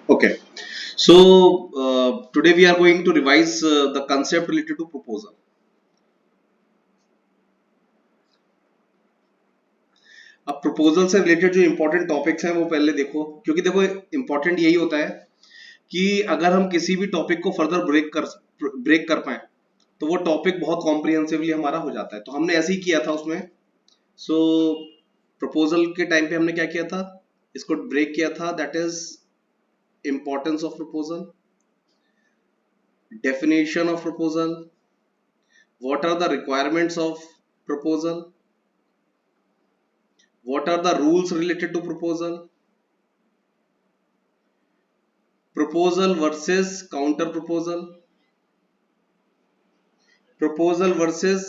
Okay. So today we are going to revise the concept related to proposal. अब proposal से related जो important topics हैं वो पहले देखो, क्योंकि देखो इंपॉर्टेंट यही होता है कि अगर हम किसी भी टॉपिक को फर्दर ब्रेक कर पाए तो वो टॉपिक बहुत कॉम्प्रिहेंसिवली हमारा हो जाता है। तो हमने ऐसे ही किया था उसमें। सो प्रपोजल के टाइम पे हमने क्या किया था, इसको ब्रेक किया था। That is importance of proposal, definition of proposal, what are the requirements of proposal, what are the rules related to proposal, proposal versus counter proposal, proposal versus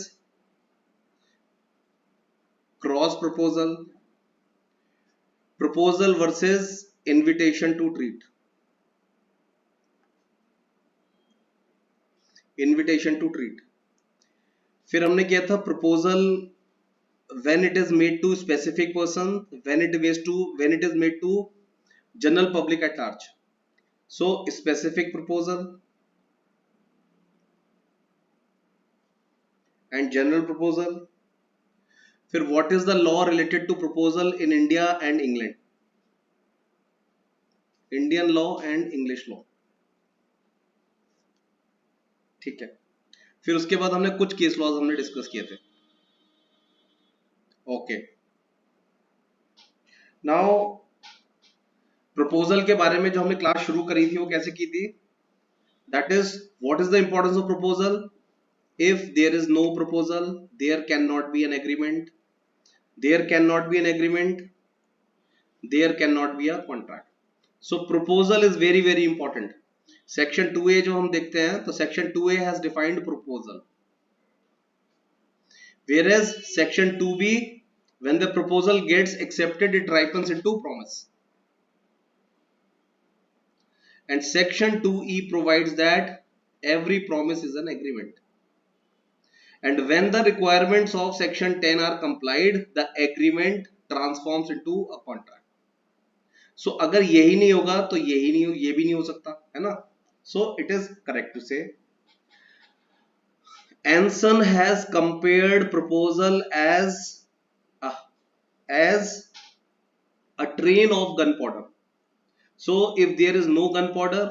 cross proposal, proposal versus invitation to treat, invitation to treat। फिर हमने किया था proposal when it is made to specific person, when it is made to general public at large। So specific proposal and general proposal। फिर what is the law related to proposal in India and England, Indian law and English law. ठीक है। फिर उसके बाद हमने कुछ case laws हमने discuss किए थे। ओके, नाउ प्रपोजल के बारे में जो हमने क्लास शुरू करी थी वो कैसे की थी। That is what is the importance of proposal. If there is no proposal there can not be an agreement, there can not be an agreement, there can not be a contract. So proposal is very very important. Section 2A जो हम देखते हैं तो section 2A has defined proposal, whereas section 2B, when the proposal gets accepted it ripens into promise, and section 2E provides that every promise is an agreement, and when the requirements of section 10 are complied the agreement transforms into a contract। so अगर यही नहीं होगा तो यही नहीं, ये भी नहीं हो सकता है ना। so it is correct to say Anson has compared proposal as a train of gunpowder। So if there is no gunpowder,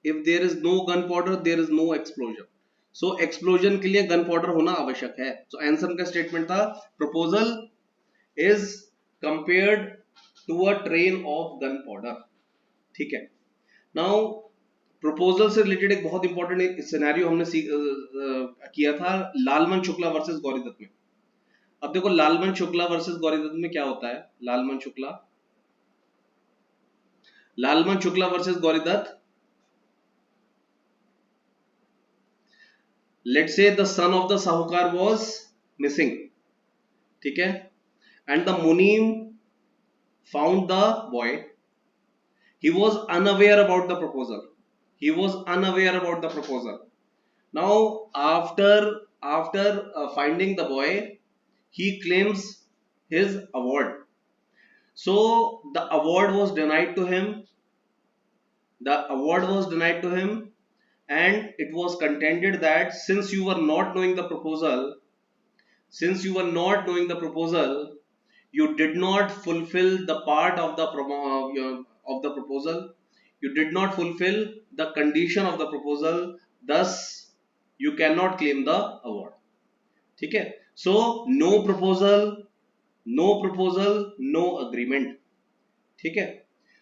if there is no gunpowder, there is no explosion। So explosion के लिए gunpowder होना आवश्यक है। So Anson का statement था proposal is compared to a train of gunpowder। ठीक है। Now proposal से रिलेटेड एक बहुत इंपॉर्टेंट एक सिनेरियो हमने किया था लालमन शुक्ला वर्सेस गौरीदत्त में। अब देखो लालमन शुक्ला वर्सेस गौरीदत्त में क्या होता है। Lalman Shukla versus Gauridatt, let's say the son of the साहूकार वाज मिसिंग, ठीक है, एंड द मुनीम found the boy. he was unaware about the proposal, he was unaware about the proposal। now after finding the boy he claims his award। so the award was denied to him, the award was denied to him, and it was contended that since you were not knowing the proposal, since you were not knowing the proposal, you did not fulfill the part of the of the proposal, you did not fulfill the condition of the proposal, thus you cannot claim the award। ठीक है। so no proposal, no proposal, no agreement। ठीक है।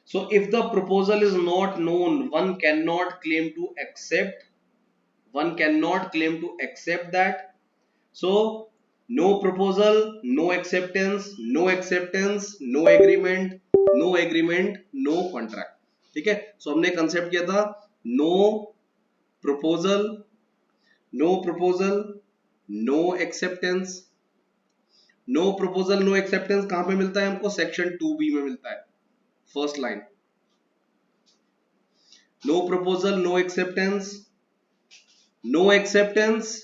so if the proposal is not known one cannot claim to accept, one cannot claim to accept that। so no proposal, no acceptance, no acceptance, no agreement, no agreement, no contract। ठीक है। so हमने concept किया था no proposal, no proposal, no acceptance। No proposal no acceptance कहां पे मिलता है हमको, सेक्शन 2B में मिलता है, first line. No proposal no acceptance, no acceptance,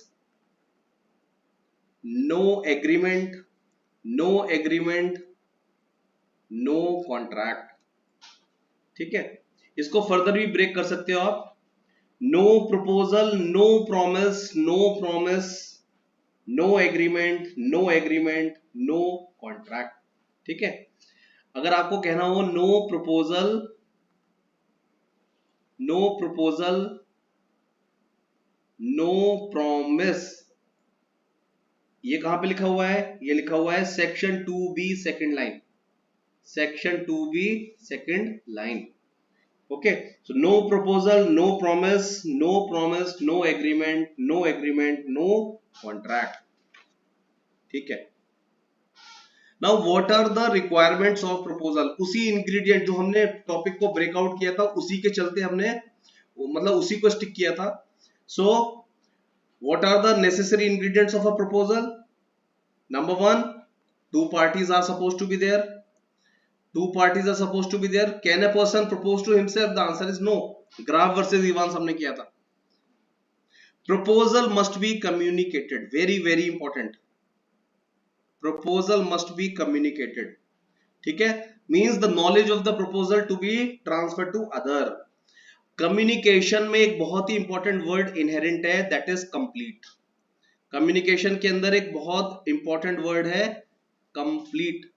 no agreement, no agreement, no contract. ठीक है, इसको फर्दर भी ब्रेक कर सकते हो आप। No proposal, no promise, no promise, no agreement, no agreement, no contract. ठीक है, अगर आपको कहना हो no proposal, no proposal, no promise, ये कहां पे लिखा हुआ है? ये लिखा हुआ है section 2B second line, section 2B second line. Okay, so no proposal, no promise, no promise, no agreement, no agreement, no contract. ठीक है, now what are the requirements of proposal? उसी इंग्रेडिएंट जो हमने टॉपिक को breakout किया था उसी के चलते हमने मतलब उसी को स्टिक किया था। So what are the necessary ingredients of a proposal? Number 1, two parties are supposed to be there. Two parties are supposed to be there. Can a person propose to himself? The answer is no. Graf versus Evans हमने किया था। Proposal must be communicated. Very very important. Proposal must be communicated. ठीक है, means the knowledge of the proposal to be transferred to other. Communication में एक बहुत ही important word inherent है, that is complete. Communication के अंदर एक बहुत important word है complete.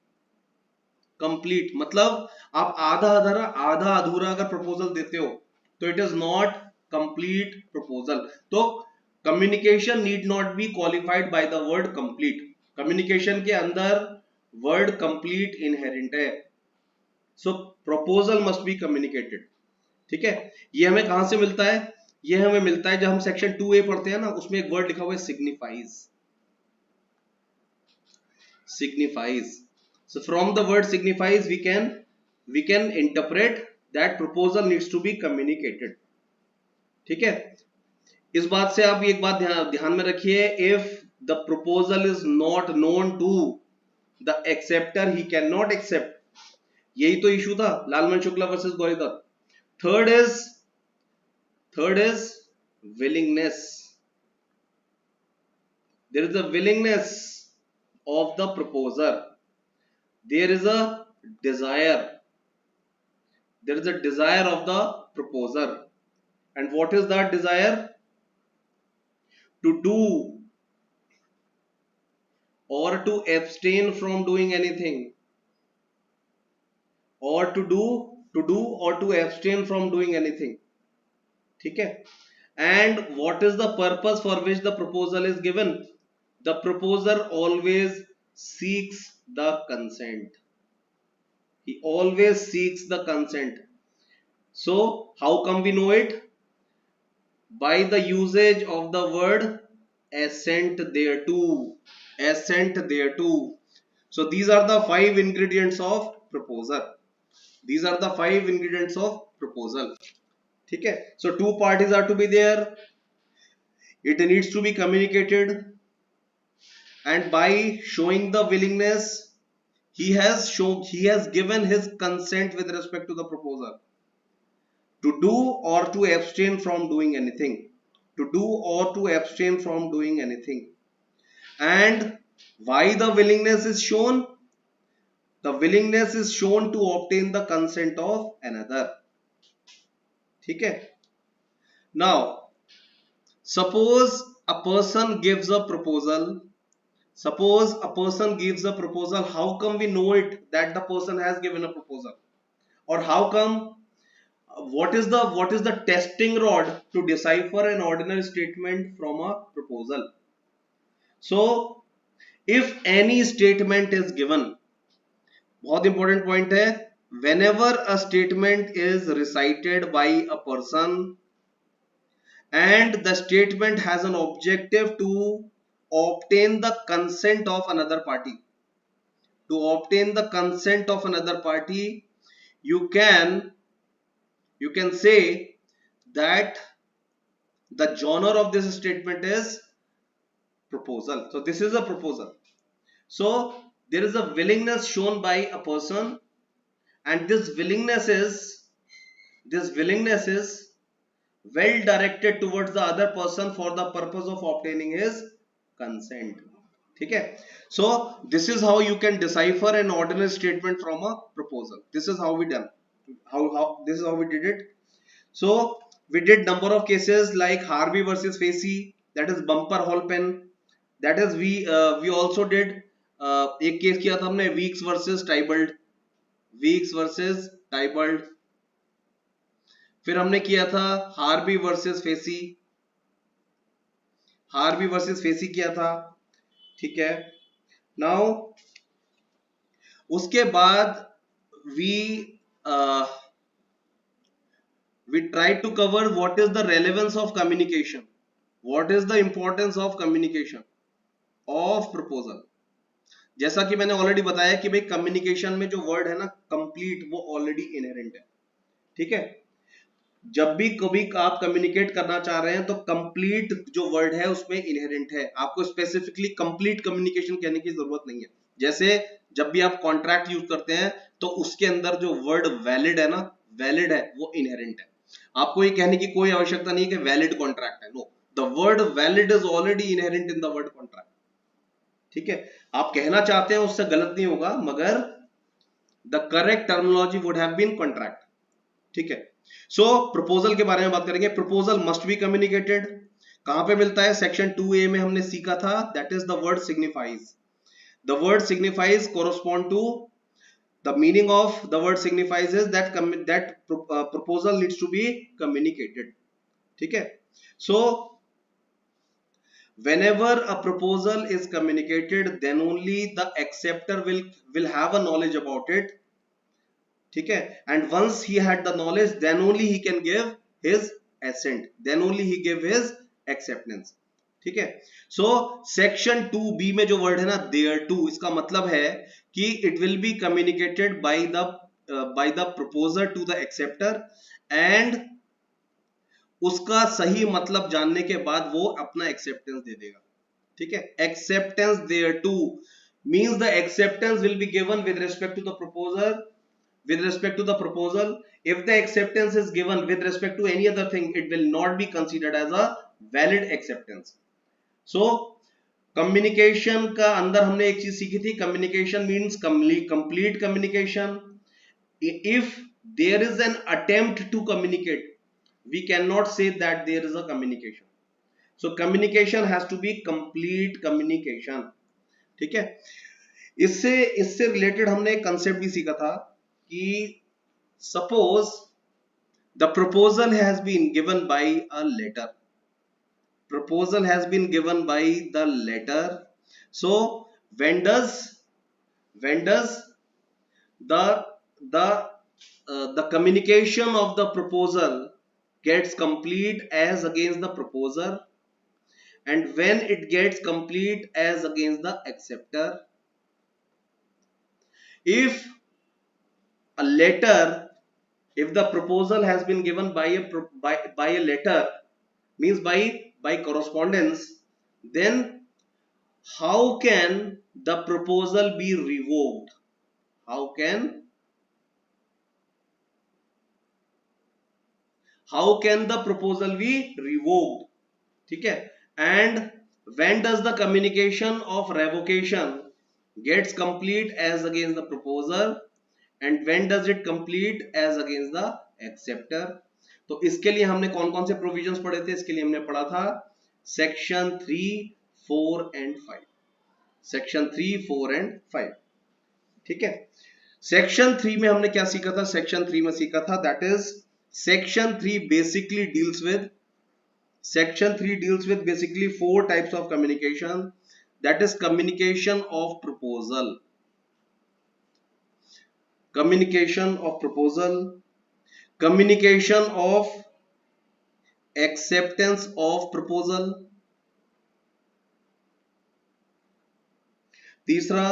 कंप्लीट मतलब आप आधा अधूरा अगर प्रपोजल देते हो तो it is not complete proposal. तो communication need not be qualified by the word complete. Communication के अंदर वर्ड कंप्लीट इनहेरेंट है। So proposal must be communicated. ठीक है, ये हमें कहां से मिलता है? ये हमें मिलता है जब हम सेक्शन 2A पढ़ते हैं ना, उसमें एक वर्ड लिखा हुआ है signifies. Signifies. So from the word signifies we can interpret that proposal needs to be communicated. ठीक है, इस बात से आप एक बात ध्यान में रखिए, if the proposal is not known to the acceptor he cannot accept. यही तो इशू था Lalman Shukla versus Gauridatt. Third is willingness. There is a willingness of the proposer. There is a desire. There is a desire of the proposer. And what is that desire? To do or to abstain from doing anything. Or to do or to abstain from doing anything. ठीक है, and what is the purpose for which the proposal is given? The proposer always seeks the consent. He always seeks the consent. So how come we know it? By the usage of the word assent thereto. Assent thereto. So these are the 5 ingredients of proposal. These are the 5 ingredients of proposal. ठीक है, so two parties are to be there. It needs to be communicated, and by showing the willingness he has given his consent with respect to the proposal. To do or to abstain from doing anything. To do or to abstain from doing anything. And why the willingness is shown? The willingness is shown to obtain the consent of another. ठीक है, now suppose a person gives a proposal. Suppose a person gives a proposal. How come we know it that the person has given a proposal? Or how come what is the testing rod to decipher an ordinary statement from a proposal? So if any statement is given, बहुत important point है, whenever a statement is recited by a person and the statement has an objective to obtain the consent of another party, to obtain the consent of another party, you can say that the genre of this statement is proposal. So this is a proposal. So there is a willingness shown by a person, and this willingness is well directed towards the other person for the purpose of obtaining his consent. ठीक है. So this is how you can decipher an ordinary statement from a proposal. This is how we done, how this is how we did it. So we did number of cases like Harvey versus Facey, that is bumper hole pen. That is we also did एक case किया था हमने weeks versus टाइबल्ड, weeks versus टाइबल्ड. फिर हमने किया था Harvey versus facie, Harvey versus facie किया था. ठीक है. नाउ उसके बाद we we try to cover what is the relevance of communication, what is the importance of communication of proposal. जैसा कि मैंने ऑलरेडी बताया कि भाई कम्युनिकेशन में जो वर्ड है ना कंप्लीट, वो ऑलरेडी इनहेरेंट है. ठीक है. जब भी कभी आप कम्युनिकेट करना चाह रहे हैं तो कंप्लीट जो वर्ड है उसमें इनहेरेंट है, आपको स्पेसिफिकली कंप्लीट कम्युनिकेशन कहने की जरूरत नहीं है. जैसे जब भी आप कॉन्ट्रैक्ट यूज करते हैं तो उसके अंदर जो वर्ड वैलिड है ना, वैलिड है, वो इनहेरेंट है. आपको ये कहने की कोई आवश्यकता नहीं कि वैलिड कॉन्ट्रैक्ट है. No, the word valid is already inherent in the word contract. ठीक है. आप कहना चाहते हैं उससे गलत नहीं होगा, मगर the correct terminology would have been contract. ठीक है. सो प्रपोजल के बारे में बात करेंगे. Proposal must be communicated. कहां पे मिलता है? सेक्शन 2A में हमने सीखा था, that is the word signifies. The word signifies correspond to the meaning of the word signifies is that proposal needs to be communicated. ठीक है. So whenever a proposal is communicated, then only the acceptor will have a knowledge about it. ठीक है. And once he had the knowledge, then only he can give his assent, then only he give his acceptance. ठीक है. So section 2B में जो word है ना there to, इसका मतलब है कि it will be communicated by the proposer to the acceptor, and उसका सही मतलब जानने के बाद वो अपना एक्सेप्टेंस दे देगा. ठीक है. Acceptance there to means the acceptance will be given with respect to the proposer, with respect to the proposal. If the acceptance is given with respect to any other thing, it will not be considered as a valid acceptance. So communication का अंदर हमने एक चीज सीखी थी, communication means complete communication. If there is an attempt to communicate, we cannot say that there is a communication. So communication has to be complete communication. ठीक है. इससे रिलेटेड हमने एक कंसेप्ट भी सीखा था कि suppose the proposal has been given by a letter, proposal has been given by the letter. So when does the communication of the proposal gets complete as against the proposer, and when it gets complete as against the acceptor? If a letter, if the proposal has been given by a letter, means by correspondence, then how can the proposal be revoked? how can the proposal be revoked? ठीक है. And when does the communication of revocation gets complete as against the proposer, and when does it complete as against the acceptor? तो इसके लिए हमने कौन कौन से provisions पढ़े थे? इसके लिए हमने पढ़ा था सेक्शन 3, 4 एंड 5. Section 3, 4 and 5. ठीक है. सेक्शन 3 में हमने क्या सीखा था? सेक्शन 3 में सीखा था, that is section 3 basically deals with, section 3 deals with basically 4 types of communication. That is communication of proposal, communication of proposal, communication of acceptance of proposal, तीसरा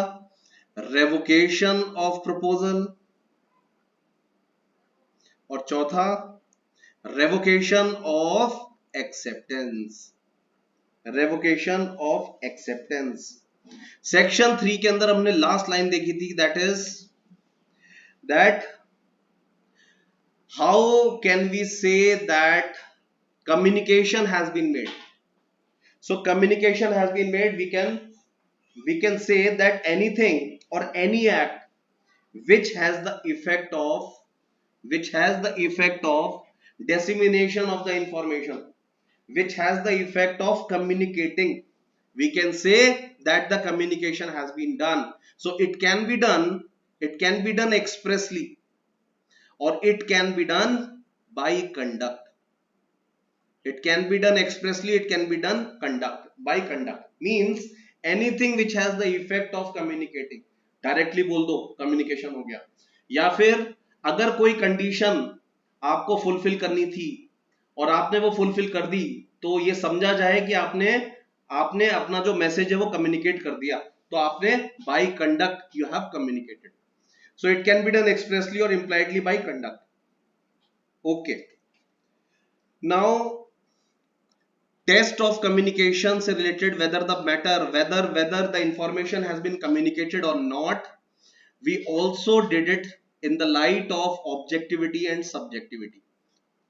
revocation of proposal, और चौथा revocation of acceptance, revocation of acceptance. Section 3 के अंदर हमने last line देखी थी, that is that how can we say that communication has been made? So communication has been made, we can we can say that anything or any act which has the effect of dissemination of the information, which has the effect of communicating, we can say that the communication has been done. So it can be done expressly, or it can be done by conduct. It can be done expressly, it can be done by conduct. Means anything which has the effect of communicating. Directly बोल दो communication हो गया, या फिर अगर कोई condition आपको fulfil करनी थी और आपने वो फुलफिल कर दी, तो ये समझा जाए कि आपने आपने अपना जो मैसेज है वो कम्युनिकेट कर दिया, तो आपने by conduct you have communicated. So it can be done expressly और impliedly by conduct. Okay, now test of communication से related, whether the matter, whether the information has been communicated or not, we also did it in the light of objectivity and subjectivity.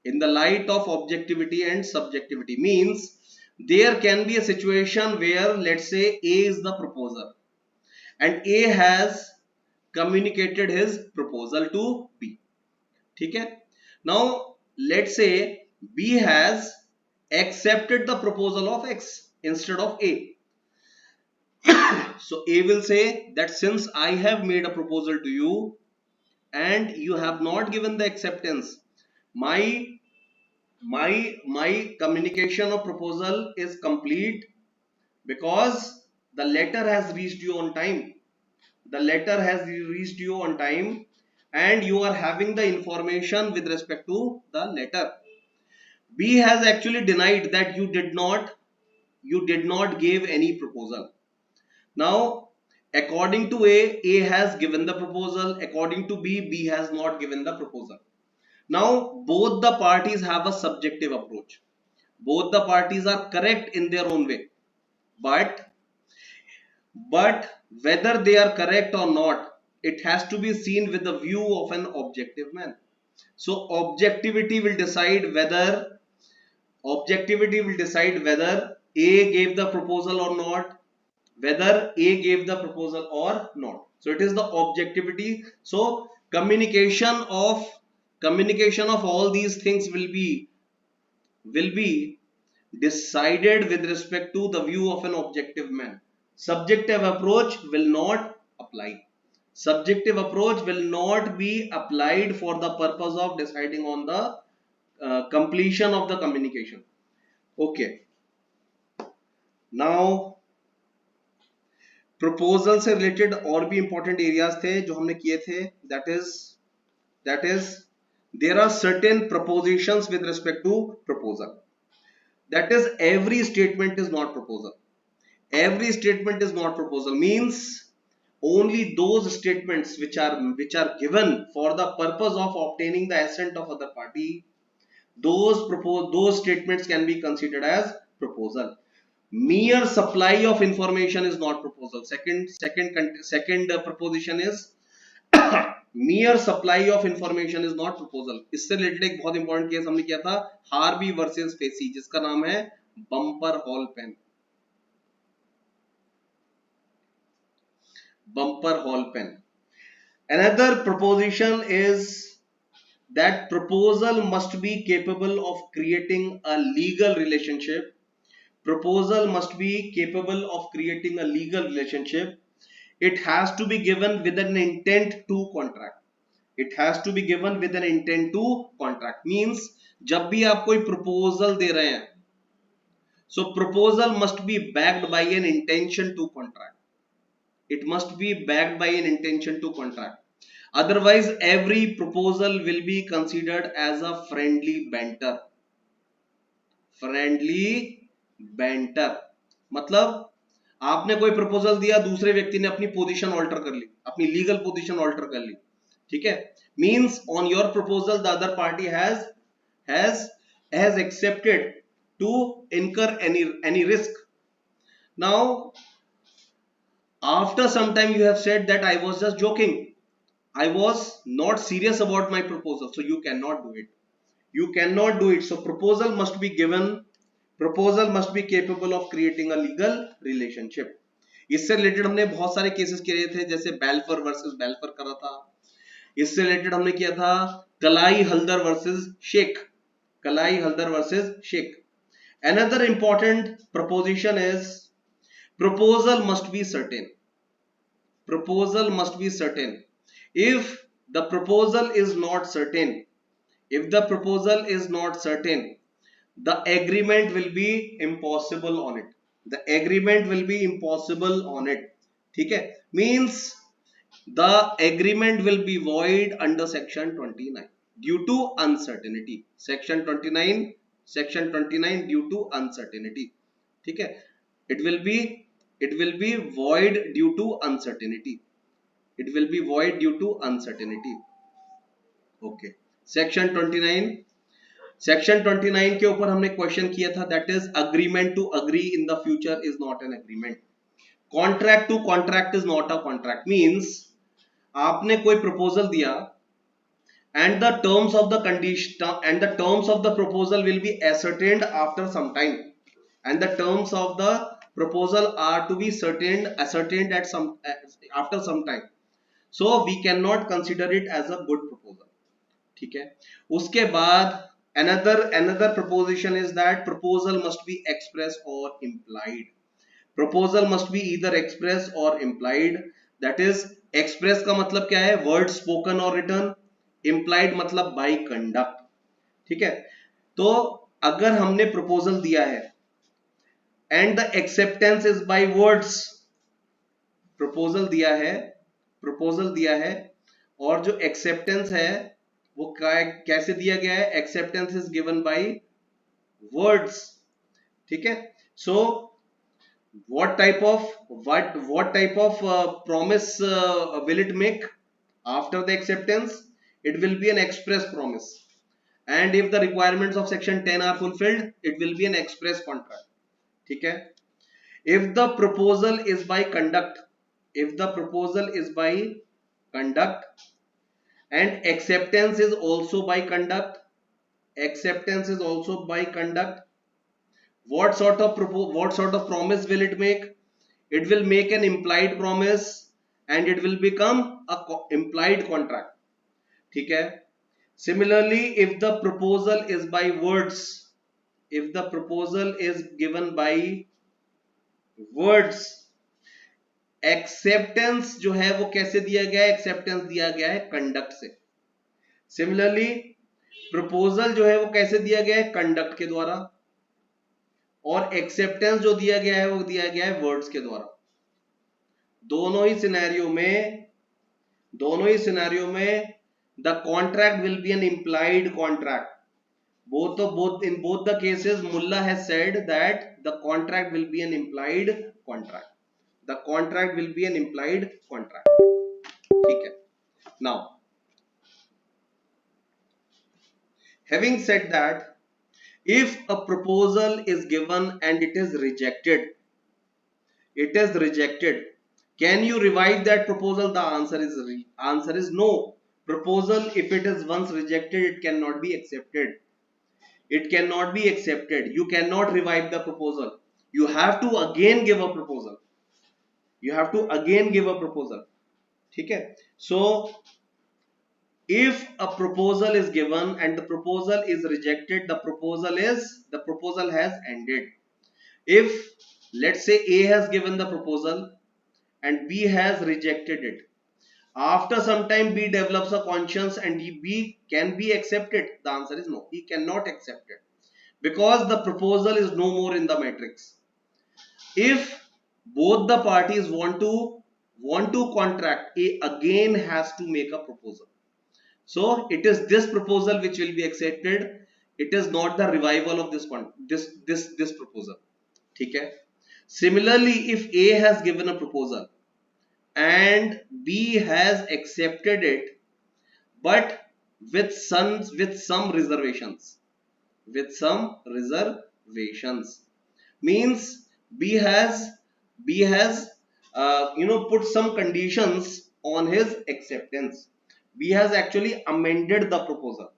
In the light of objectivity and subjectivity means there can be a situation where, let's say, A is the proposer and A has communicated his proposal to B. ठीक है. Now let's say B has accepted the proposal of X instead of A. So A will say that since I have made a proposal to you and you have not given the acceptance, my communication of proposal is complete because the letter has reached you on time. The letter has reached you on time and you are having the information with respect to the letter. B has actually denied that you did not give any proposal. Now according to A has given the proposal. According to B has not given the proposal. Now both the parties have a subjective approach. Both the parties are correct in their own way. But whether they are correct or not, it has to be seen with the view of an objective man. So objectivity will decide whether A gave the proposal or not, whether A gave the proposal or not. So it is the objectivity. So communication of all these things will be decided with respect to the view of an objective man. Subjective approach will not apply. Subjective approach will not be applied for the purpose of deciding on the completion of the communication. Okay. Now proposal से related और भी important areas थे जो हमने किए थे. That is there are certain propositions with respect to proposal. That is, every statement is not proposal. Every statement is not proposal means only those statements which are given for the purpose of obtaining the assent of other party, those statements can be considered as proposal. Mere supply of information is not proposal. Second proposition is mere supply of information is not proposal. इससे related एक बहुत important case हमने किया था, Harvey versus facie, जिसका नाम है Bumper Hall pen. Bumper Hall pen. Another proposition is that proposal must be capable of creating a legal relationship. Proposal must be capable of creating a legal relationship. It has to be given with an intent to contract. It has to be given with an intent to contract. Means जब भी आप कोई proposal दे रहे हैं, so proposal must be backed by an intention to contract. It must be backed by an intention to contract. Otherwise every proposal will be considered as a friendly banter. मतलब आपने कोई proposal दिया, दूसरे व्यक्ति ने अपनी पोजीशन ऑल्टर कर ली, अपनी लीगल पोजीशन ऑल्टर कर ली. ठीक है. Means on your proposal the other party has accepted to incur any risk. Now after some time you have said that I was just joking, I was not serious about my proposal, so you cannot do it. You cannot do it. So proposal must be given. Proposal must be capable of creating a legal relationship. इससे related हमने बहुत सारे cases किए थे, जैसे बेल्फर versus बेल्फर करा था। इससे रिलेटेड हमने किया था कलाई Haldar versus Sheikh, Kalai Haldar versus Sheikh. Another important proposition is proposal must be certain. Proposal must be certain. If the proposal is not certain, if the proposal is not certain, the agreement will be impossible on it. The agreement will be impossible on it. ठीक है, means the agreement will be void under section 29 due to uncertainty. Section 29, section 29 due to uncertainty. ठीक है, it will be void due to uncertainty. It will be void due to uncertainty. Okay, section 29, section 29 के ऊपर हमने question किया था, that is agreement to agree in the future is not an agreement. Contract to contract is not a contract. Means आपने कोई proposal दिया and the terms of the condition and the terms of the proposal will be ascertained after some time, and the terms of the proposal are to be ascertained at some after some time, so we cannot consider it as a good proposal. ठीक है, उसके बाद another proposition is that proposal must be express or implied. Proposal must be either express or implied. That is, express का मतलब क्या है, word spoken or written. Implied मतलब by conduct. ठीक है, तो अगर हमने proposal दिया है and the acceptance is by words, proposal दिया है और जो acceptance है वो कैसे दिया गया है, acceptance is given by words. ठीक है, so what type of promise will it make after the acceptance? It will be an express promise, and if the requirements of section 10 are fulfilled, it will be an express contract. ठीक है, if the proposal is by conduct, if the proposal is by conduct and acceptance is also by conduct, acceptance is also by conduct, what sort of promise will it make? It will make an implied promise and it will become a implied contract. ठीक है, similarly if the proposal is by words, if the proposal is given by words, acceptance जो है वो कैसे दिया गया है, acceptance दिया गया है conduct से. Similarly proposal जो है वो कैसे दिया गया है, conduct के द्वारा, और acceptance जो दिया गया है वो दिया गया है words के द्वारा. दोनों ही सिनेरियो में the contract will be an implied contract. In both the cases Mullah has said that the contract will be an implied contract. The contract will be an implied contract. ठीक है, now having said that, if a proposal is given and it is rejected, can you revive that proposal? The answer is no. Proposal, if it is once rejected, it cannot be accepted. It cannot be accepted. You cannot revive the proposal. You have to again give a proposal. ठीक है, so if a proposal is given and the proposal is rejected, the proposal has ended. If let's say A has given the proposal and B has rejected it, after some time B develops a conscience and B can be accepted. The answer is no, he cannot accept it because the proposal is no more in the matrix. If both the parties want to contract, A again has to make a proposal. So it is this proposal which will be accepted. It is not the revival of this proposal. ठीक है. Similarly, if A has given a proposal and B has accepted it, but with some reservations, means B has put some conditions on his acceptance. B has actually amended the proposal.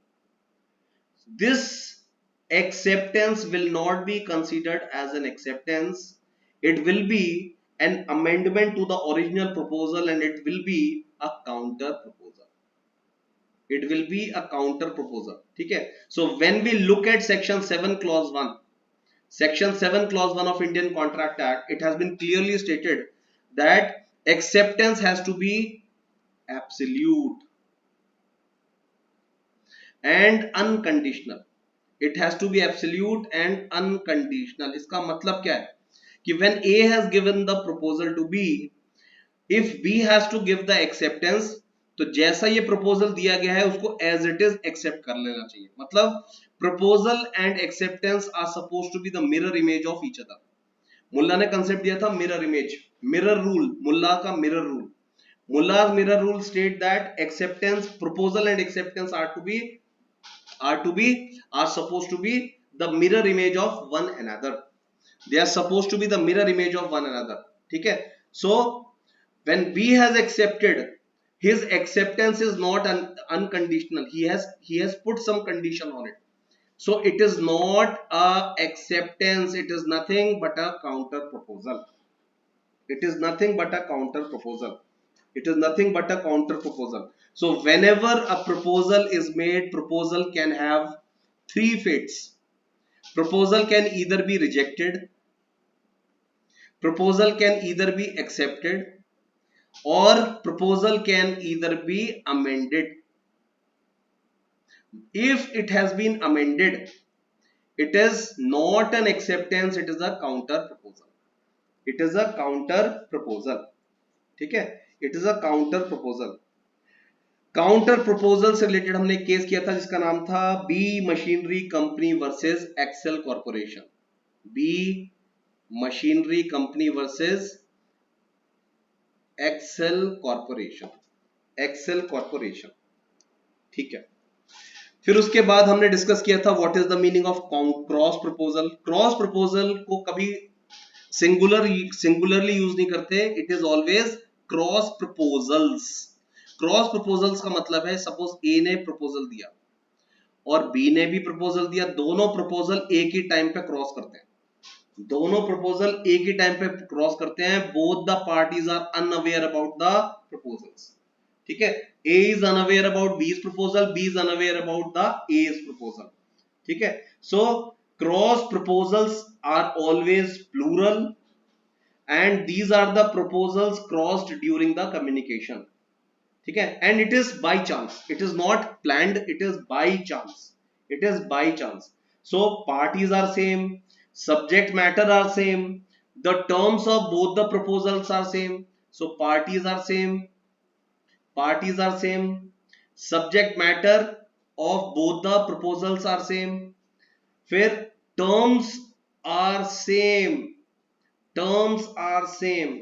This acceptance will not be considered as an acceptance. It will be an amendment to the original proposal and it will be a counter proposal. It will be a counter proposal. ठीक है? So when we look at section 7 clause 1, section 7 clause 1 of Indian Contract Act, it has been clearly stated that acceptance has to be absolute and unconditional. It has to be absolute and unconditional. इसका मतलब क्या है कि when A has given the proposal to B, if B has to give the acceptance, तो जैसा ये proposal दिया गया है उसको एज इट इज एक्सेप्ट कर लेना चाहिए. मतलब proposal and acceptance are suppose to be the mirror image of each other. Mulla ने कंसेप्ट दिया था mirror image, mirror rule, Mulla का mirror rule. Mulla's mirror rule state that acceptance, proposal and acceptance are supposed to be the mirror image of one another. They are supposed to be the mirror image of one another. ठीक है? So when B has accepted, his acceptance is not unconditional. He has put some condition on it. So it is not a acceptance. It is nothing but a counter proposal. It is nothing but a counter proposal. It is nothing but a counter proposal. So whenever a proposal is made, proposal can have three fates. Proposal can either be rejected, proposal can either be accepted, or proposal can either be amended. If it has been amended, it is not an acceptance, it is a counter proposal. It is a counter proposal. ठीक है? It is a counter proposal. Counter proposal से related हमने एक case किया था जिसका नाम था B machinery company versus Excel corporation. B machinery company versus Excel corporation. Excel corporation. ठीक है? फिर उसके बाद हमने डिस्कस किया था what is the meaning of cross proposal. Cross proposal को कभी सिंगुलरली यूज नहीं करते. It is always cross proposals. Cross proposals का मतलब है सपोज ए ने प्रपोजल दिया और बी ने भी प्रपोजल दिया, दोनों प्रपोजल एक ही टाइम पे क्रॉस करते हैं. दोनों प्रपोजल एक ही टाइम पे क्रॉस करते हैं. Both the parties are unaware about the proposals. ठीक है? A is unaware about B's proposal, B is unaware about the A's proposal. ठीक है? So cross proposals are always plural and these are the proposals crossed during the communication. ठीक है? And it is by chance. It is not planned. It is by chance. It is by chance. So parties are same, subject matter are same, the terms of both the proposals are same. So parties are same. Parties are same, subject matter of both the proposals are same, फिर terms are same, terms are same,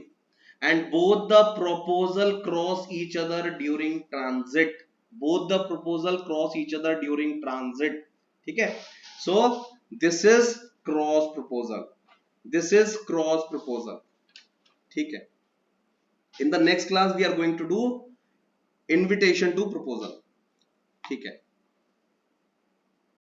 and both the proposal cross each other during transit. Both the proposal cross each other during transit. ठीक है? So this is cross proposal. This is cross proposal. ठीक है? In the next class we are going to do invitation to proposal. ठीक है?